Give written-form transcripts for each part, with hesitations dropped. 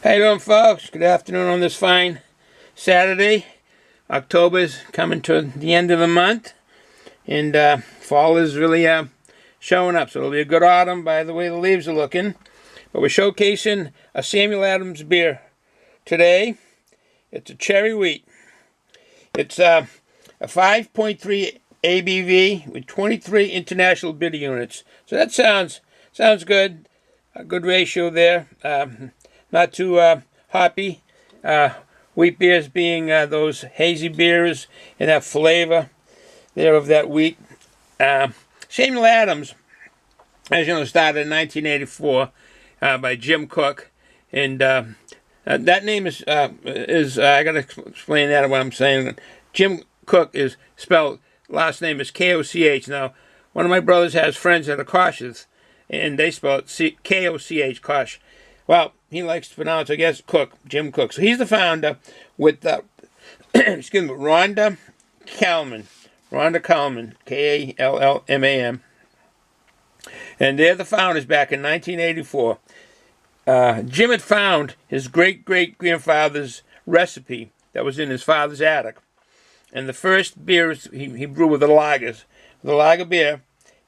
How you doing, folks? Good afternoon on this fine Saturday. October's coming to the end of the month, and fall is really showing up. So it'll be a good autumn by the way the leaves are looking. But we're showcasing a Samuel Adams beer today. It's a cherry wheat. It's a 5.3 ABV with 23 international bitter units. So that sounds good. A good ratio there. Not too hoppy. Wheat beers being those hazy beers and that flavor there of that wheat. Samuel Adams, as you know, started in 1984 by Jim Koch, and that name is I gotta explain that what I'm saying. Jim Koch is spelled, last name is Koch. Now, one of my brothers has friends that are Koches, and they spell it Koch, Koch. Well, he likes to pronounce, I guess, Cook, Jim Koch. So he's the founder with, excuse me, Rhonda Kallman, Kallman. And they're the founders back in 1984. Jim had found his great-great-grandfather's recipe that was in his father's attic. And the first beers he brewed with the lager beer,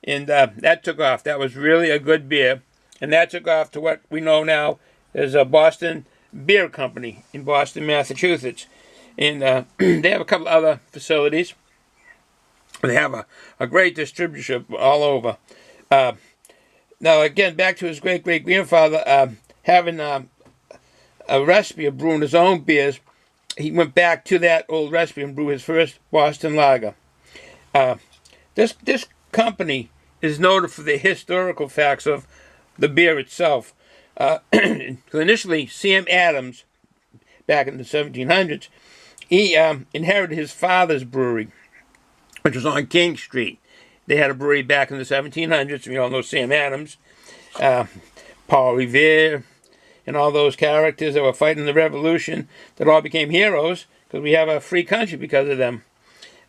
and that took off. That was really a good beer. And that took off to what we know now as a Boston Beer Company in Boston, Massachusetts. And they have a couple other facilities. They have a great distributorship all over. Now, again, back to his great-great-grandfather, having a recipe of brewing his own beers, he went back to that old recipe and brewed his first Boston lager. This company is noted for the historical facts of the beer itself. Initially, Sam Adams, back in the 1700s, he inherited his father's brewery, which was on King Street. They had a brewery back in the 1700s. We all know Sam Adams, Paul Revere, and all those characters that were fighting the Revolution that all became heroes because we have a free country because of them.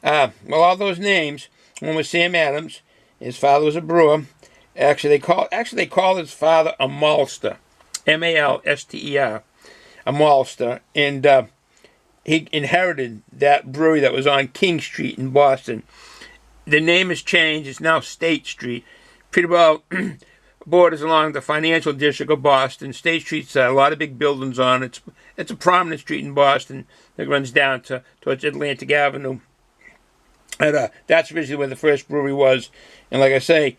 Well, all those names, one was Sam Adams. His father was a brewer. Actually, they call his father a maltster, M-A-L-S-T-E-R, a maltster, and he inherited that brewery that was on King Street in Boston. The name has changed; it's now State Street. Pretty well borders along the financial district of Boston. State Street's a lot of big buildings on it. It's a prominent street in Boston that runs down towards Atlantic Avenue. And that's originally where the first brewery was. And like I say,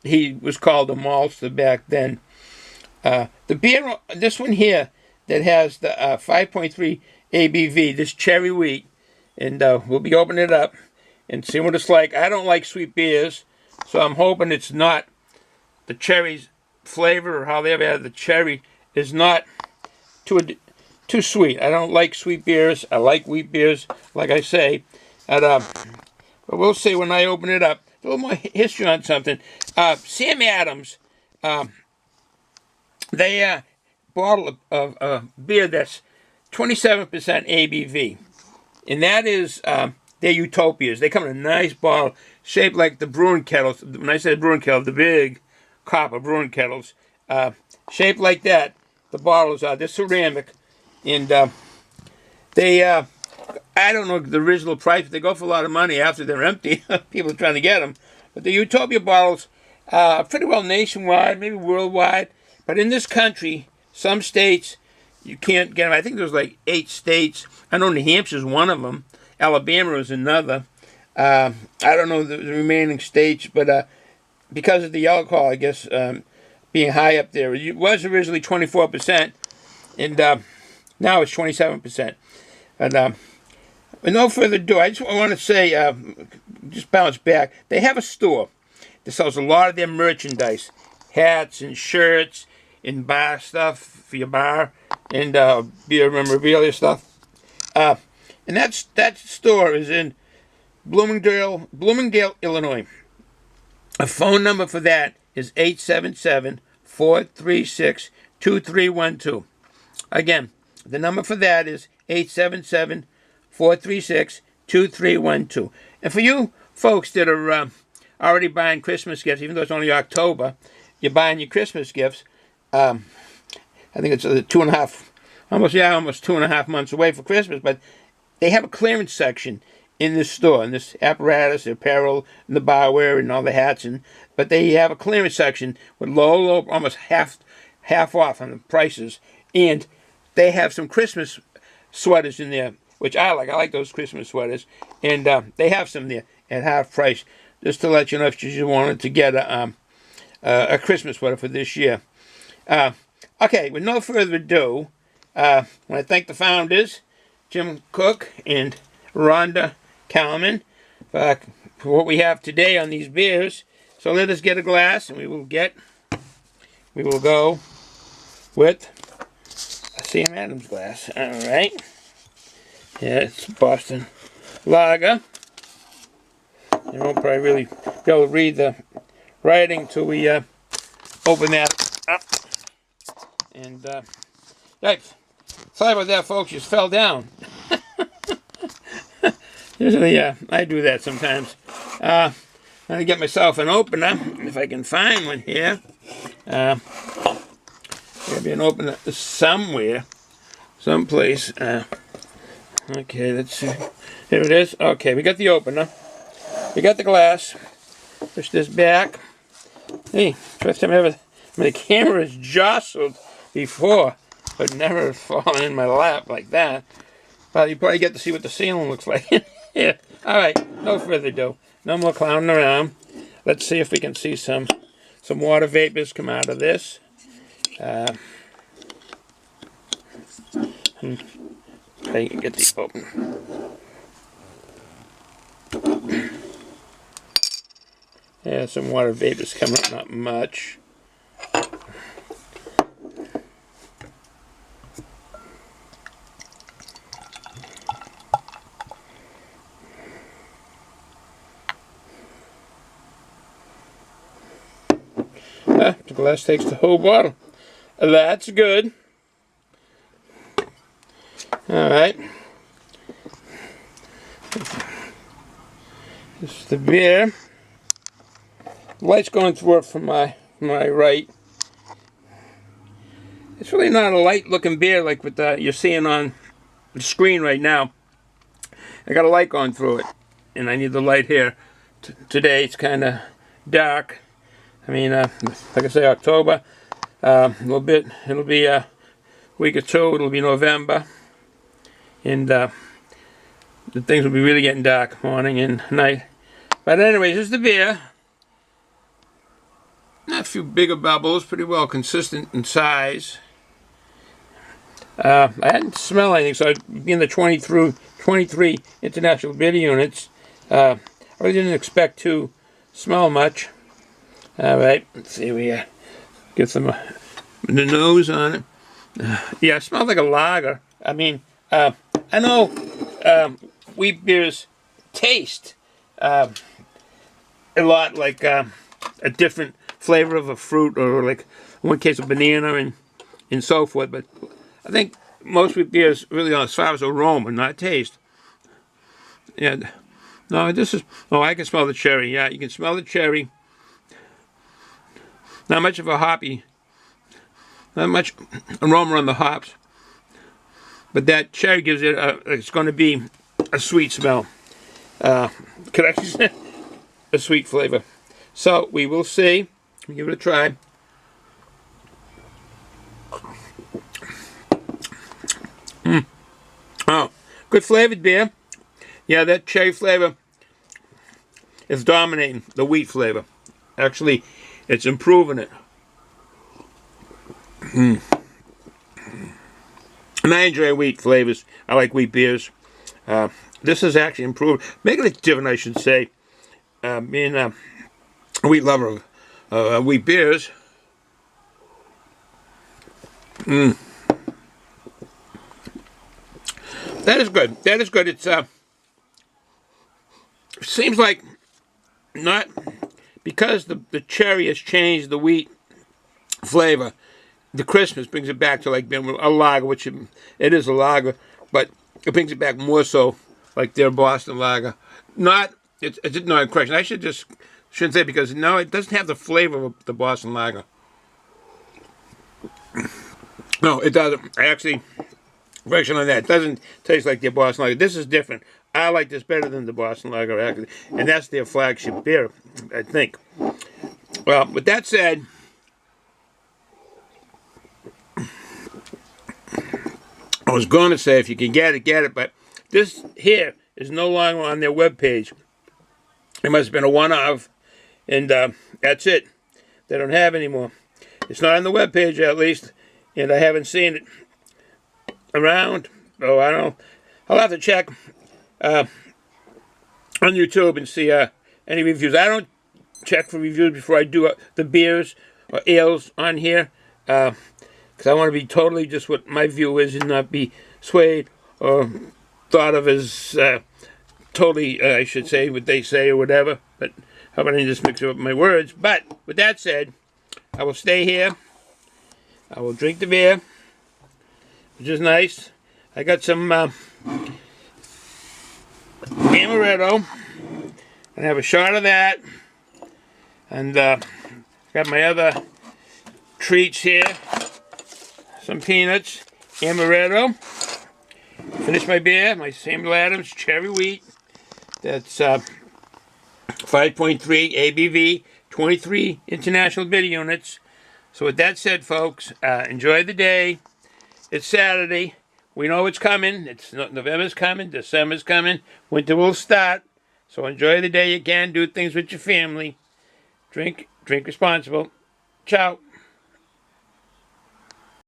he was called a maltster back then. The beer, this one here, that has the 5.3 ABV, this cherry wheat, and we'll be opening it up and see what it's like. I don't like sweet beers, so I'm hoping it's not the cherry's flavor or how they've added the cherry is not too sweet. I don't like sweet beers. I like wheat beers, like I say. And, but we'll see when I open it up. A little more history on something. Sam Adams, they bottle of beer that's 27% ABV. And that is their Utopias. They come in a nice bottle shaped like the brewing kettles. When I say brewing kettle, the big copper brewing kettles. Shaped like that. The bottles are. They're ceramic. And they... I don't know the original price, but they go for a lot of money after they're empty. People are trying to get them. But the Utopia bottles are pretty well nationwide, maybe worldwide. But in this country, some states, you can't get them. I think there's like 8 states. I know New Hampshire's one of them. Alabama is another. I don't know the remaining states, but because of the alcohol, I guess, being high up there. It was originally 24%, and now it's 27%. And with no further ado, I just want to say, just bounce back. They have a store that sells a lot of their merchandise, hats and shirts and bar stuff for your bar and beer memorabilia stuff. And that store is in Bloomingdale, Illinois. A phone number for that is 877-436-2312. Again, the number for that is 877-436-2312. And for you folks that are already buying Christmas gifts, even though it's only October, you're buying your Christmas gifts, I think it's 2.5, almost 2.5 months away for Christmas. But they have a clearance section in this store, in this apparatus, the apparel, and the barware, and all the hats. But they have a clearance section with low, almost half off on the prices, and they have some Christmas sweaters in there, which I like. I like those Christmas sweaters, and they have some there at half price. Just to let you know if you wanted to get a Christmas sweater for this year. Okay, with no further ado, I want to thank the founders, Jim Koch and Rhonda Kalman, for what we have today on these beers. So let us get a glass, and we will go with a Sam Adams glass. All right. Yeah, it's Boston Lager. You won't probably really be able to read the writing until we open that up. And, yikes. Sorry about that, folks. Just fell down. Usually, I do that sometimes. I'm going to get myself an opener, if I can find one here. There'll be an opener somewhere, someplace. Okay, let's see. Here it is. Okay, we got the opener. We got the glass. Push this back. Hey, first time ever. The camera has jostled before, but never fallen in my lap like that. Well, you probably get to see what the ceiling looks like. Yeah. All right. No further ado. No more clowning around. Let's see if we can see some water vapors come out of this. I can get these open. Yeah, some water vapors coming up, not much. The glass takes the whole bottle. That's good. All right. This is the beer. The light's going through it from my right. It's really not a light-looking beer like what you're seeing on the screen right now. I got a light going through it, and I need the light here. Today it's kind of dark. I mean, like I say, October. A little bit. It'll be a week or two. It'll be November, and the things will be really getting dark morning and night. But anyways, this is the beer. Not a few bigger bubbles, pretty well consistent in size. I hadn't smelled anything, so being the 23 international beer units, I really didn't expect to smell much. All right, let's see, we get some the nose on it. Yeah, it smells like a lager. I mean, I know wheat beers taste a lot like a different flavor of a fruit, or like in one case a banana and so forth. But I think most wheat beers really are as far as aroma, not taste. Yeah, no, this is. Oh, I can smell the cherry. Yeah, you can smell the cherry. Not much of a hoppy, not much aroma on the hops, but that cherry gives it. It's going to be a sweet smell. Could actually say a sweet flavor. So we will see. We'll give it a try. Oh, good flavored beer. Yeah, that cherry flavor is dominating the wheat flavor. Actually, it's improving it. And I enjoy wheat flavors. I like wheat beers. This is actually improved, making it different, I should say. Being a wheat lover of wheat beers. That is good. That is good. It's seems like not because the cherry has changed the wheat flavor. The Christmas brings it back to like being a lager, which it is a lager, but it brings it back more so like their Boston lager. Not it's not a question. I shouldn't say, because no, it doesn't have the flavor of the Boston lager. No, it doesn't. I actually, correction on that. It doesn't taste like their Boston Lager. This is different. I like this better than the Boston Lager, actually. And that's their flagship beer, I think. Well, with that said, I was going to say if you can get it, but this here is no longer on their webpage. It must have been a one-off, and that's it. They don't have anymore. It's not on the webpage, at least, and I haven't seen it around. Oh, I don't know. I'll have to check on YouTube and see any reviews. I don't check for reviews before I do the beers or ales on here, because I want to be totally just what my view is and not be swayed or thought of as totally, I should say, what they say or whatever. But how about I just mix up my words? But with that said, I will stay here. I will drink the beer, which is nice. I got some amaretto, and I have a shot of that. And got my other treats here. Some peanuts, amaretto. Finish my beer, my Samuel Adams cherry wheat. That's 5.3 ABV, 23 international bitter units. So with that said, folks, enjoy the day. It's Saturday. We know it's coming. It's November's coming. December's coming. Winter will start. So enjoy the day you can. Do things with your family. Drink responsible. Ciao.